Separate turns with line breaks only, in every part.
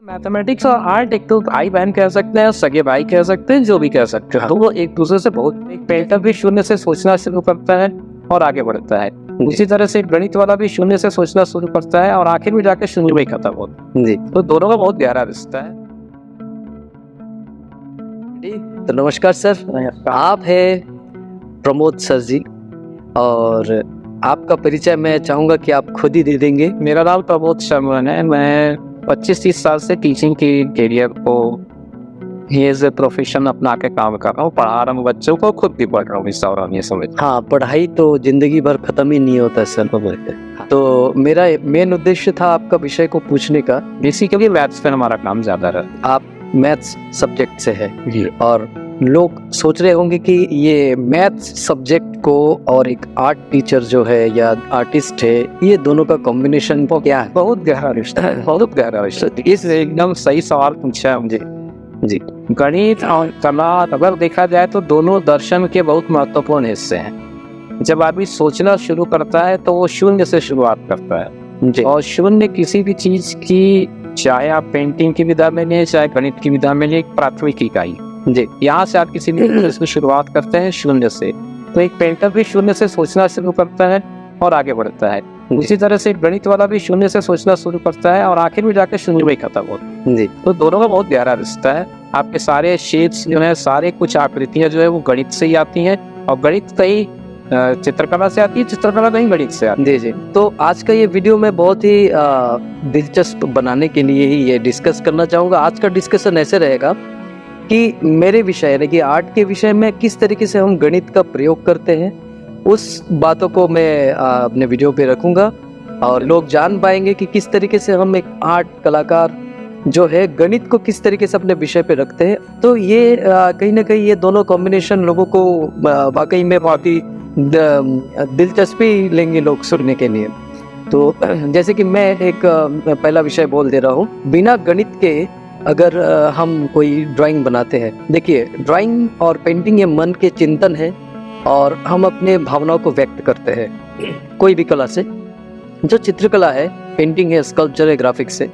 Mathematics और art एक तो भाई बहन कह सकते हैं, सगे भाई कह सकते हैं, जो भी कह सकते हैं। तो वो एक दूसरे से बहुत, एक पेंटर भी शून्य से सोचना शुरू करता है और आगे बढ़ता है। उसी तरह से गणित वाला भी शून्य से सोचना शुरू करता है और आखिर में जाके शून्य में खत्म होता है।
जी,
तो दोनों का बहुत गहरा रिश्ता है।
तो नमस्कार सर, आप हैं प्रमोद सर जी और आपका परिचय मैं चाहूँगा कि आप खुद ही दे देंगे।
मेरा नाम प्रमोद शर्मा है। मैं 25-30 साल से टीचिंग के कैरियर को एज ए प्रोफेशन अपना के काम कर रहा हूँ। पढ़ा रहा हूँ बच्चों को, खुद भी पढ़ रहा हूँ इस दौरान, ये समझ।
हाँ, पढ़ाई तो जिंदगी भर खत्म ही नहीं होता सर। तो मेरा मेन उद्देश्य था आपका विषय को पूछने का।
बेसिकली मैथ्स पे हमारा काम ज्यादा रहा।
आप मैथ्स सब्जेक्ट से है
जी।
और लोग सोच रहे होंगे कि ये मैथ्स सब्जेक्ट को और एक आर्ट टीचर जो है या आर्टिस्ट है, ये दोनों का कॉम्बिनेशन क्या है?
बहुत गहरा रिश्ता है, बहुत गहरा रिश्ता। इस एकदम सही सवाल पूछा है मुझे।
जी,
गणित और कला अगर देखा जाए तो दोनों दर्शन के बहुत महत्वपूर्ण हिस्से हैं। जब आदमी सोचना शुरू करता है तो वो शून्य से शुरुआत करता है।
जी,
और शून्य किसी भी चीज की, चाहे आप पेंटिंग की विधा में लें, चाहे गणित की विधा में लें, एक प्राथमिक इकाई।
जी,
यहाँ से आप किसी भी चीज की शुरुआत करते हैं शून्य से। तो एक पेंटर भी शून्य से सोचना शुरू करता है और आगे बढ़ता है। उसी तरह से गणित वाला भी शून्य से सोचना शुरू करता है और आखिर में जाके शून्य में खत्म होता है।
जी,
तो दोनों का बहुत गहरा रिश्ता है। आपके सारे शेप्स जो है, सारे कुछ आकृतियां जो है वो गणित से ही आती हैं और गणित कहीं चित्रकला से आती है, चित्रकला कहीं गणित से आती है।
जी। तो आज का ये वीडियो मैं बहुत ही दिलचस्प बनाने के लिए ही ये डिस्कस करना चाहूँगा। आज का डिस्कशन ऐसे रहेगा कि मेरे विषय यानी कि आर्ट के विषय में किस तरीके से हम गणित का प्रयोग करते हैं, उस बातों को मैं अपने वीडियो पे रखूँगा और लोग जान पाएंगे कि किस तरीके से हम एक आर्ट कलाकार जो है गणित को किस तरीके से अपने विषय पे रखते हैं। तो ये कहीं ना कहीं ये दोनों कॉम्बिनेशन लोगों को वाकई में बहुत ही दिलचस्पी लेंगे लोग सुनने के लिए। तो जैसे कि मैं एक पहला विषय बोल दे रहा हूँ। बिना गणित के अगर हम कोई ड्राइंग बनाते हैं, देखिए ड्राइंग और पेंटिंग ये मन के चिंतन है और हम अपने भावनाओं को व्यक्त करते हैं कोई भी कला से। जो चित्रकला है, पेंटिंग है, स्कल्पचर है, ग्राफिक्स है,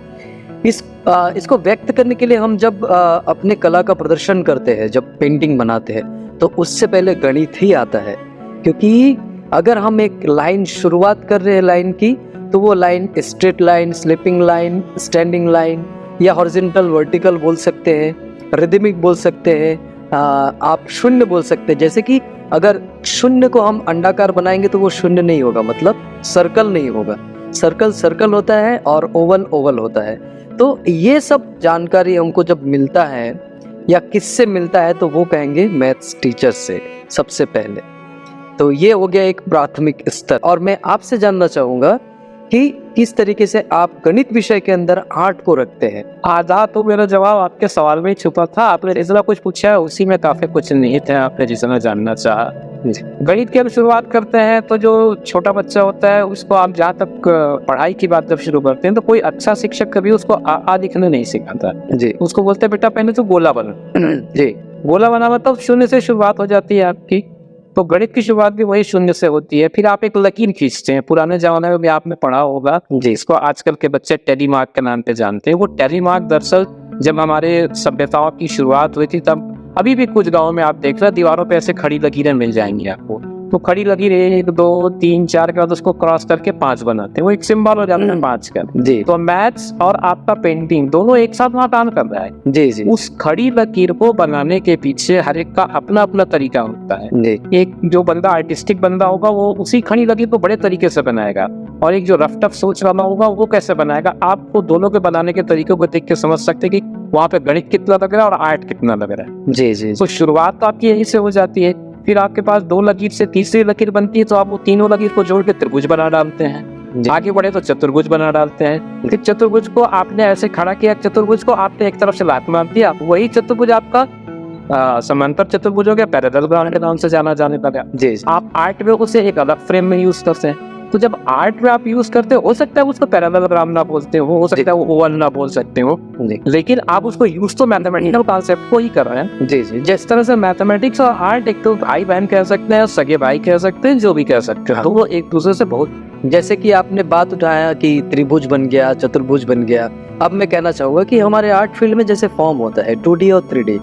इसको व्यक्त करने के लिए हम जब अपने कला का प्रदर्शन करते हैं, जब पेंटिंग बनाते हैं, तो उससे पहले गणित ही आता है। क्योंकि अगर हम एक लाइन शुरुआत कर रहे हैं लाइन की, तो वो line straight line, slipping line, standing line या हॉरिजॉन्टल वर्टिकल बोल सकते हैं, रिदमिक बोल सकते हैं, आप शून्य बोल सकते हैं। जैसे कि अगर शून्य को हम अंडाकार बनाएंगे तो वो शून्य नहीं होगा, मतलब सर्कल नहीं होगा। सर्कल सर्कल होता है और ओवल ओवल होता है। तो ये सब जानकारी हमको जब मिलता है या किससे मिलता है, तो वो कहेंगे मैथ्स टीचर से सबसे पहले। तो ये हो गया एक प्राथमिक स्तर। और मैं आपसे जानना चाहूँगा कि किस तरीके से आप गणित विषय के अंदर आर्ट को रखते हैं।
आधा तो मेरा जवाब आपके सवाल में ही छुपा था। आपने जितना कुछ पूछा है उसी में काफी कुछ निहित है, आपने जितना जानना चाहा। गणित की हम शुरुआत करते हैं तो जो छोटा बच्चा होता है उसको आप जहाँ तक पढ़ाई की बात जब शुरू करते हैं तो कोई अच्छा शिक्षक कभी उसको आ लिखना नहीं सिखाता।
जी,
उसको बोलते हैं बेटा पहले तो गोला बना।
जी,
गोला बना मतलब शून्य से शुरुआत हो जाती है आपकी। तो गणित की शुरुआत भी वही शून्य से होती है। फिर आप एक लकीर खींचते हैं। पुराने जमाने में भी आपने पढ़ा होगा, जिसको आजकल के बच्चे टेली मार्क के नाम पे जानते हैं। वो टेली मार्क दरअसल जब हमारे सभ्यताओं की शुरुआत हुई थी, तब अभी भी कुछ गाँव में आप देख रहे हैं दीवारों पे ऐसे खड़ी लकीरें मिल जाएंगी आपको। तो खड़ी लकीर 1 2 3 4 के बाद उसको क्रॉस करके 5 बनाते हैं। वो एक सिंबल हो जाता है 5 का।
जी,
तो मैथ्स और आपका पेंटिंग दोनों एक साथ वहाँ काम कर रहा है।
जी, जी,
उस खड़ी लकीर को बनाने के पीछे हर एक का अपना अपना तरीका होता है।
जी,
एक जो बंदा आर्टिस्टिक बंदा होगा वो उसी खड़ी लकीर को बड़े तरीके से बनाएगा, और एक जो रफ टफ सोच रहा होगा वो कैसे बनाएगा। आपको दोनों के बनाने के तरीकों को देख के समझ सकते हैं कि वहाँ पे गणित कितना लग रहा है और आर्ट कितना लग रहा है।
जी, जी,
तो शुरुआत तो आपकी यहीं से हो जाती है। फिर आपके पास 2 लकीर से तीसरी लकीर बनती है, तो आप वो तीनों लकीर को जोड़ के त्रिभुज बना डालते हैं। आगे बढ़े तो चतुर्भुज बना डालते हैं। फिर चतुर्भुज को आपने ऐसे खड़ा किया, चतुर्भुज को आपने एक तरफ से लात मार दिया, वही चतुर्भुज आपका समांतर चतुर्भुज हो गया, पैरेलल के नाम से जाना जाने लगा।
जी,
आप आर्ट में उसे एक अलग फ्रेम में यूज करते हैं। तो जब आर्ट में आप यूज करते हो सकता है उसको पैरेललोग्राम ना बोलते हो सकता है वो ओवल ना बोल सकते हो, लेकिन आप उसको यूज तो मैथमेटिकल कॉन्सेप्ट को ही कर रहे हैं।
जी, जी,
जिस तरह से मैथमेटिक्स और आर्ट एक तो भाई बहन कह सकते हैं, सगे भाई कह सकते हैं, जो भी कह सकते हैं। तो वो एक दूसरे से बहुत
जैसे कि आपने बात उठाया कि त्रिभुज बन गया, चतुर्भुज बन गया। अब मैं कहना चाहूँगा कि हमारे आर्ट फील्ड में जैसे फॉर्म होता है 2D और 3D,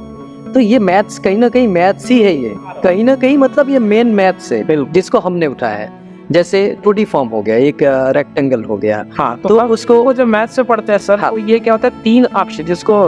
तो ये मैथ्स कहीं ना कहीं मैथ्स ही है, ये कहीं ना कहीं मतलब ये मेन मैथ्स है जिसको हमने उठाया है। जैसे 2D फॉर्म हो गया, एक रेक्टेंगल हो गया।
हाँ,
तो
अब
उसको
वो जब मैथ से पढ़ते हैं सर,
हाँ।
तो ये क्या होता है, 3 अक्ष जिसको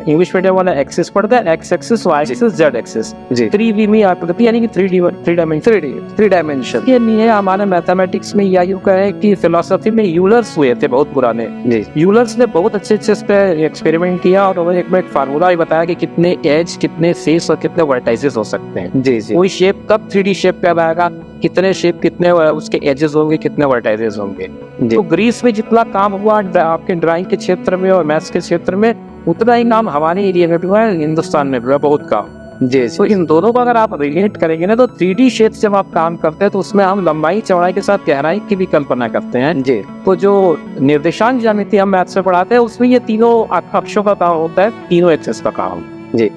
इंग्लिश मीडियम वाला एक्सिस पढ़ता है, X axis, Y axis, Z axis,
जी
3D में आकृति यानी कि 3 डायमेंशन।
3 डायमेंशन।
ये नहीं है, हमारे मैथमेटिक्स में या यूं कहें कि फिलोसफी में यूलर्स हुए थे बहुत पुराने।
जी
यूलर्स ने बहुत अच्छे इस पे एक्सपेरिमेंट किया और उन्होंने एक फार्मूला भी बताया कि कितने एज, कितने फेस और कितने वर्टाइजेस हो सकते हैं।
जी जी
कोई शेप कब 3D शेप पे आएगा, कितने शेप, कितने उसके एजेस होंगे, कितने वर्टाइजेस होंगे।
जी
तो ग्रीस में जितना काम हुआ आपके ड्राइंग के क्षेत्र में और मैथ्स के क्षेत्र में, उतना ही काम हमारे एरिया में भी हुआ है, हिंदुस्तान में भी हुआ बहुत काम।
जी
तो इन दोनों को अगर आप रिलेट करेंगे ना, तो 3D शेप जब आप काम करते हैं तो उसमें हम लंबाई चौड़ाई के साथ गहराई की भी कल्पना करते हैं।
जी
तो जो निर्देशांक ज्यामिति हम मैथ्स में पढ़ाते हैं, उसमें ये तीनों अक्षों का काम होता है, तीनों एक्सेस का काम।
जी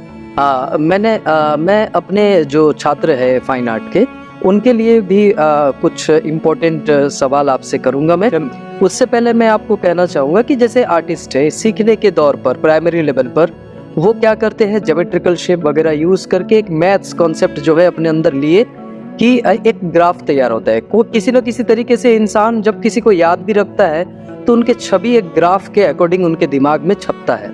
मैं अपने जो छात्र है फाइन आर्ट के, उनके लिए भी कुछ इम्पोर्टेंट सवाल आपसे करूंगा मैं। उससे पहले मैं आपको कहना चाहूँगा कि जैसे आर्टिस्ट है, सीखने के दौर पर प्राइमरी लेवल पर वो क्या करते हैं, ज्योमेट्रिकल शेप वगैरह यूज़ करके एक मैथ्स कॉन्सेप्ट जो है अपने अंदर लिए कि एक ग्राफ तैयार होता है। को किसी न किसी तरीके से इंसान जब किसी को याद भी रखता है तो उनके छवि एक ग्राफ के अकॉर्डिंग उनके दिमाग में छपता है।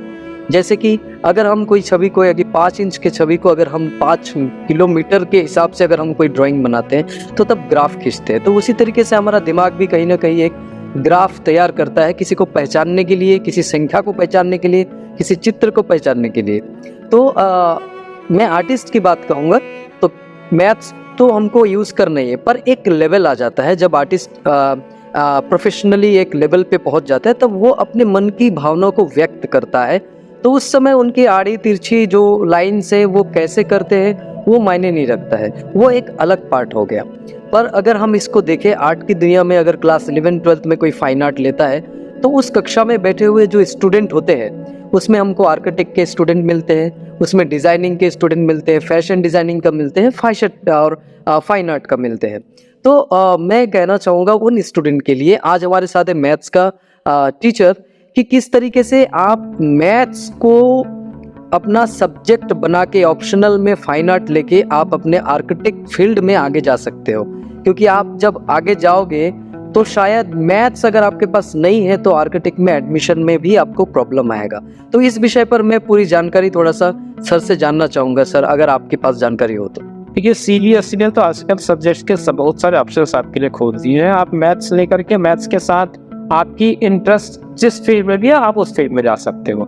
जैसे कि अगर हम कोई छवि को, अगर 5 इंच के छवि को अगर हम 5 किलोमीटर के हिसाब से अगर हम कोई ड्राइंग बनाते हैं तो तब ग्राफ खींचते हैं। तो उसी तरीके से हमारा दिमाग भी कहीं ना कहीं एक ग्राफ तैयार करता है, किसी को पहचानने के लिए, किसी संख्या को पहचानने के लिए, किसी चित्र को पहचानने के लिए। तो मैं आर्टिस्ट की बात कहूँगा तो मैथ्स तो हमको यूज़ करना ही है, पर एक लेवल आ जाता है जब आर्टिस्ट प्रोफेशनली एक लेवल पे पहुंच जाता है, तब वो अपने मन की भावनाओं को व्यक्त करता है। तो उस समय उनकी आड़ी तिरछी जो लाइन्स है वो कैसे करते हैं वो मायने नहीं रखता है, वो एक अलग पार्ट हो गया। पर अगर हम इसको देखें आर्ट की दुनिया में, अगर क्लास 11-12 में कोई फाइन आर्ट लेता है तो उस कक्षा में बैठे हुए जो स्टूडेंट होते हैं उसमें हमको आर्किटेक्ट के स्टूडेंट मिलते हैं, उसमें डिज़ाइनिंग के स्टूडेंट मिलते हैं, फैशन डिज़ाइनिंग का मिलते हैं, फैशन और फाइन आर्ट का मिलते हैं। तो मैं कहना चाहूँगा उन स्टूडेंट के लिए, आज हमारे साथ है मैथ्स का टीचर, कि किस तरीके से आप मैथ्स को अपना सब्जेक्ट बना के ऑप्शनल में फाइन आर्ट लेके आप अपने आर्किटेक्ट फील्ड में आगे जा सकते हो। क्योंकि आप जब आगे जाओगे तो शायद मैथ्स अगर आपके पास नहीं है तो आर्किटेक्ट में एडमिशन में भी आपको प्रॉब्लम आएगा। तो इस विषय पर मैं पूरी जानकारी थोड़ा सा सर से जानना चाहूँगा। सर, अगर आपके पास जानकारी हो तो।
देखिए, सीबीएसई ने तो आजकल सब्जेक्ट्स के बहुत सारे ऑप्शंस आपके लिए खोल दिए हैं। आप मैथ्स लेकर के मैथ्स के साथ आपकी इंटरेस्ट जिस फील्ड में भी है आप उस फील्ड में जा सकते हो।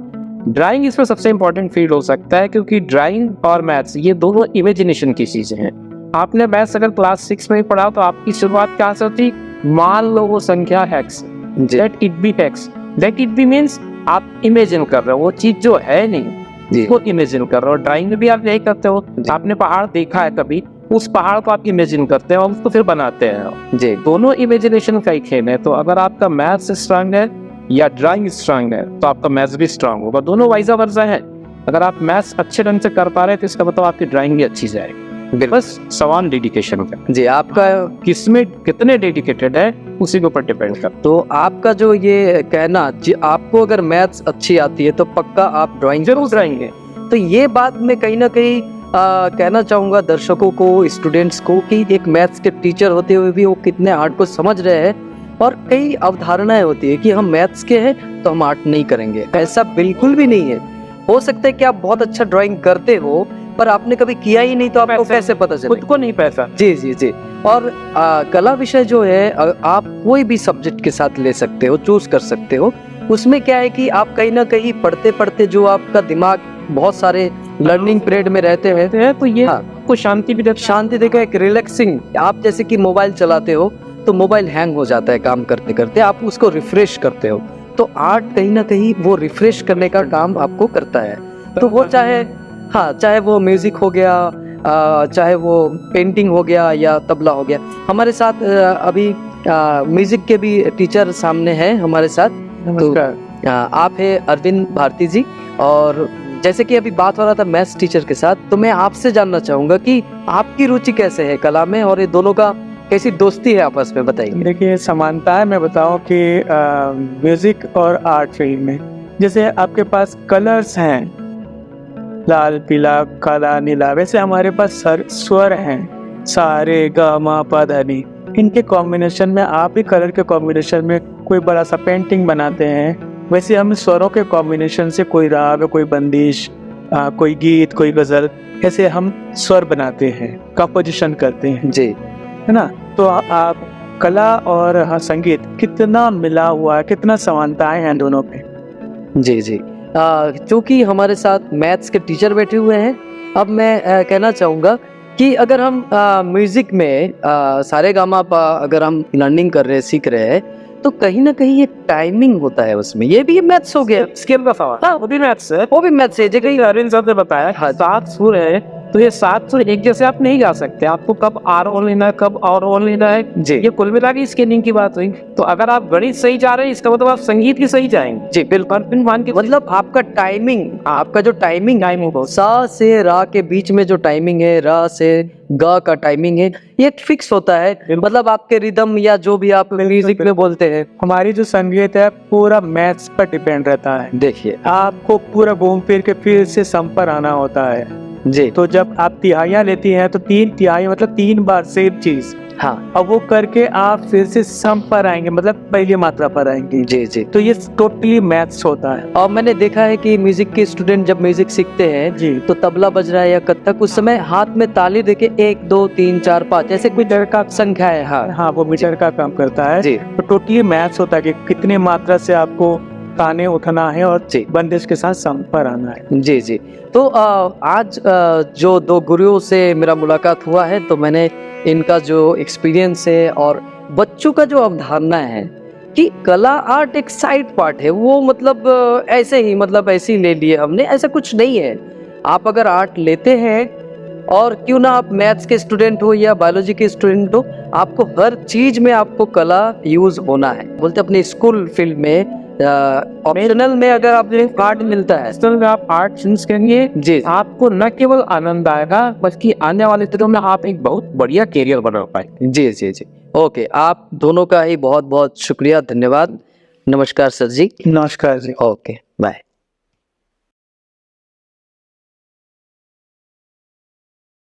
ड्राइंग इसमें सबसे इंपॉर्टेंट फील्ड हो सकता है, क्योंकि ड्राइंग और मैथ्स ये दोनों इमेजिनेशन की चीजें हैं। आपने मैथ्स अगर क्लास 6 में पढ़ा तो आपकी शुरुआत कहाँ से होती, मान लो वो संख्या hex, let it be hex, let it be means आप इमेजिन कर रहे हो वो चीज जो है नहीं, उसको इमेजिन कर रहे हो। ड्राइंग में भी आप यही करते हो, आपने पहाड़ देखा है कभी, उस पहाड़ को आप इमेजिन करते हैं और उसको फिर बनाते हैं जी। दोनों इमेजिनेशन का ही खेल है। तो अगर आपका मैथ्स स्ट्रांग है या ड्राइंग स्ट्रांग है तो आपका मैथ्स भी स्ट्रांग होगा, दोनों वाइजा वर्जा है। अगर आप मैथ्स अच्छे ढंग से कर पा रहे हैं तो इसका मतलब आपकी ड्राइंग भी अच्छी जाएगी। बस सवाल डेडिकेशन का
जी, आपका
किसमें कितने डेडिकेटेड है उसी के ऊपर डिपेंड करता है।
तो आपका जो ये कहना जी, आपको अगर मैथ्स अच्छी आती है तो पक्का आप ड्राइंग
जरूर ड्राइंग।
तो ये बात मैं कहीं ना कहीं कहना चाहूँगा दर्शकों को, स्टूडेंट्स को, कि एक मैथ्स के टीचर होते हुए भी वो कितने आर्ट को समझ रहे हैं। और कई अवधारणाएं होती है कि हम मैथ्स के हैं तो हम आर्ट नहीं करेंगे, ऐसा बिल्कुल भी नहीं है। हो सकता है कि आप बहुत अच्छा ड्राइंग करते हो पर आपने कभी किया ही नहीं, तो आपको कैसे पता चले,
खुद को नहीं पैसा।
जी जी जी। और कला विषय जो है आप कोई भी सब्जेक्ट के साथ ले सकते हो, चूज कर सकते हो। उसमें क्या है कि आप कहीं ना कहीं पढ़ते पढ़ते जो आपका दिमाग बहुत सारे लर्निंग पीरियड में रहते हैं तो ये आपको शांति भी देता, शांति देगा, एक रिलैक्सिंग। आप जैसे कि मोबाइल चलाते हो तो मोबाइल हैंग हो जाता है काम करते करते, आप उसको रिफ्रेश करते हो, तो आर्ट कहीं ना कहीं वो रिफ्रेश करने का काम आपको करता है। तो वो चाहे वो म्यूजिक हो गया, चाहे वो पेंटिंग हो गया या तबला हो गया। हमारे साथ अभी म्यूजिक के भी टीचर सामने हैं हमारे साथ। तो आप है अरविंद भारती जी, और जैसे कि अभी बात हो रहा था मैथ्स टीचर के साथ, तो मैं आपसे जानना चाहूंगा कि आपकी रुचि कैसे है कला में, और ये दोनों का कैसी दोस्ती है आपस में, बताइए।
देखिए समानता है, मैं बताऊं कि म्यूजिक और आर्ट फील्ड में जैसे आपके पास कलर्स हैं, लाल पीला काला नीला, वैसे हमारे पास स्वर हैं, सा रे गा मा पा धा नी। इनके कॉम्बिनेशन में आप भी कलर के कॉम्बिनेशन में कोई बड़ा सा पेंटिंग बनाते हैं, वैसे हम स्वरों के कॉम्बिनेशन से कोई राग, कोई बंदिश, कोई गीत, कोई गजल, ऐसे हम स्वर बनाते हैं, कंपोजिशन करते हैं,
जी
है ना। तो आप कला और हाँ संगीत कितना मिला हुआ है, कितना समानताएं हैं दोनों पे।
जी जी। चूंकि हमारे साथ मैथ्स के टीचर बैठे हुए हैं, अब मैं कहना चाहूँगा कि अगर हम म्यूजिक में सारेगामापा अगर हम लर्निंग कर रहे हैं, सीख रहे हैं, तो कहीं ना कहीं एक टाइमिंग होता है उसमें, ये भी मैथ्स हो गया।
स्केल का सवाल,
हाँ,
वो भी मैथ्स है।
वो भी मैथ्स है। जगह
अरविंद साहब ने बताया
हाँ।
7 सुर है, तो ये 7 सुर एक जैसे आप नहीं गा सकते, आपको कब आर ऑन लेना है, कब और ऑन लेना है
जी।
ये कुल मिला के स्केलिंग की बात हुई। तो अगर आप गणित सही जा रहे हैं, इसका मतलब आप संगीत की सही जाएंगे।
जी बिल्कुल।
फिर मान के
मतलब आपका टाइमिंग, आपका जो टाइमिंग है, सा से रा के बीच में जो टाइमिंग है, रा से गा का टाइमिंग है, ये फिक्स होता है। मतलब आपके रिदम या जो भी आप म्यूजिक में बोलते हैं।
हमारी जो संगीत है पूरा मैथ्स पर डिपेंड रहता है।
देखिए
आपको पूरा घूम फिर के फिर से सम पर आना होता है।
जी।
तो जब आप तिहाइयां लेती हैं तो 3 तिहाई मतलब 3 बार सेम चीज,
हाँ
अब वो करके आप फिर से सम पर आएंगे, मतलब पहली मात्रा पर आएंगे।
जी जी।
तो ये टोटली मैथ्स होता है।
और मैंने देखा है कि म्यूजिक के स्टूडेंट जब म्यूजिक सीखते हैं
जी।
तो तबला बज रहा है या कत्थक, उस समय हाथ में ताली देके 1 2 3 4 5 ऐसे कोई
मीटर का
संख्या है। हाँ
हाँ, वो मीटर का काम करता है।
जी
तो टोटली मैथ्स होता है कि कितने मात्रा से आपको ताने उठना है और
जी।
बंदिश के साथ सम पर आना है।
जी जी। तो आज जो 2 गुरुओं से मेरा मुलाकात हुआ है, तो मैंने इनका जो एक्सपीरियंस है और बच्चों का जो अवधारणा है कि कला आर्ट एक साइड पार्ट है, वो मतलब ऐसे ही, मतलब ऐसे ही ले लिए हमने, ऐसा कुछ नहीं है। आप अगर आर्ट लेते हैं, और क्यों ना आप मैथ्स के स्टूडेंट हो या बायोलॉजी के स्टूडेंट हो, आपको हर चीज में आपको कला यूज होना है। बोलते अपने स्कूल फील्ड में ऑप्शनल में अगर आपने आर्ट मिलता है,
तो में आप आर्ट चूज करेंगे
जी
आपको न केवल आनंद आएगा, बल्कि आने वाले दिनों में आप एक बहुत बढ़िया कैरियर बना पाएंगे।
जी जी जी। ओके, आप दोनों का ही बहुत बहुत शुक्रिया, धन्यवाद। नमस्कार सर जी।
नमस्कार जी।
Okay bye.